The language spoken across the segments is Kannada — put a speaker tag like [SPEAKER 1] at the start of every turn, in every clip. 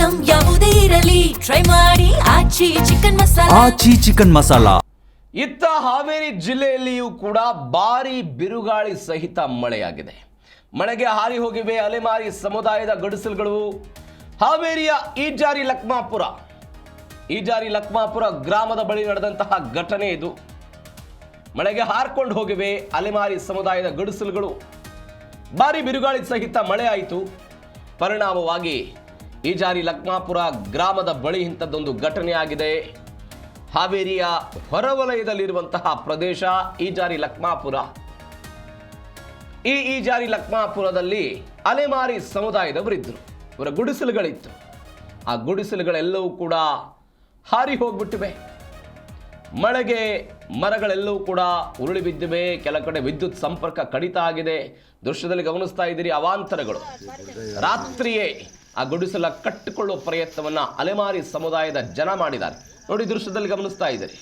[SPEAKER 1] ಐಟಂ ಯಾವುದೇ ಇರಲಿ ಟ್ರೈ ಮಾಡಿ ಆಚಿ ಚಿಕನ್ ಮಸಾಲಾ.
[SPEAKER 2] ಇತ್ತ ಹಾವೇರಿ ಜಿಲ್ಲೆಯಲ್ಲಿಯೂ ಕೂಡ ಭಾರಿ ಬಿರುಗಾಳಿ ಸಹಿತ ಮಳೆಯಾಗಿದೆ. ಮಳೆಗೆ ಹಾರಿ ಹೋಗಿವೆ ಅಲೆಮಾರಿ ಸಮುದಾಯದ ಗಡಿಸಲುಗಳು. ಹಾವೇರಿಯ ಈಜಾರಿ ಲಕ್ಮಾಪುರ ಗ್ರಾಮದ ಬಳಿ ನಡೆದಂತಹ ಘಟನೆ ಇದು. ಮಳೆಗೆ ಹಾರ್ಕೊಂಡು ಹೋಗಿವೆ ಅಲೆಮಾರಿ ಸಮುದಾಯದ ಗಡಿಸಲುಗಳು. ಭಾರಿ ಬಿರುಗಾಳಿ ಸಹಿತ ಮಳೆ ಆಯಿತು. ಪರಿಣಾಮವಾಗಿ ಈಜಾರಿ ಲಕ್ಮಾಪುರ ಗ್ರಾಮದ ಬಳಿ ಇಂಥದ್ದೊಂದು ಘಟನೆ ಆಗಿದೆ. ಹಾವೇರಿಯ ಹೊರವಲಯದಲ್ಲಿರುವಂತಹ ಪ್ರದೇಶ ಈಜಾರಿ ಲಕ್ಮಾಪುರ. ಈ ಈಜಾರಿ ಲಕ್ಮಾಪುರದಲ್ಲಿ ಅಲೆಮಾರಿ ಸಮುದಾಯದವರಿದ್ದರು. ಇವರ ಗುಡಿಸಲುಗಳಿತ್ತು. ಆ ಗುಡಿಸಲುಗಳೆಲ್ಲವೂ ಕೂಡ ಹಾರಿ ಹೋಗ್ಬಿಟ್ಟಿವೆ. ಮಳೆಗೆ ಮರಗಳೆಲ್ಲವೂ ಕೂಡ ಉರುಳಿ ಬಿದ್ದಿವೆ. ಕೆಲ ಕಡೆ ವಿದ್ಯುತ್ ಸಂಪರ್ಕ ಕಡಿತ ಆಗಿದೆ. ದೃಶ್ಯದಲ್ಲಿ ಗಮನಿಸ್ತಾ ಇದ್ದೀರಿ ಅವಾಂತರಗಳು. ರಾತ್ರಿಯೇ ಆ ಗುಡಿಸಲ ಕಟ್ಟಿಕೊಳ್ಳುವ ಪ್ರಯತ್ನವನ್ನ ಅಲೆಮಾರಿ ಸಮುದಾಯದ ಜನ ಮಾಡಿದ್ದಾರೆ. ನೋಡಿ, ದೃಶ್ಯದಲ್ಲಿ ಗಮನಿಸ್ತಾ ಇದ್ದೀರಿ.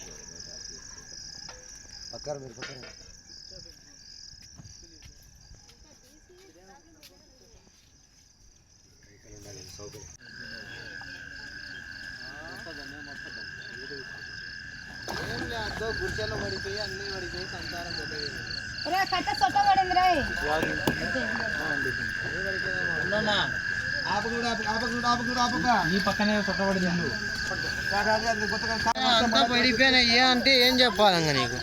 [SPEAKER 3] ఈ పక్కనే కొట్టబడి అంతా పడిపోయినా అంటే ఏం చెప్పాలంగా నీకు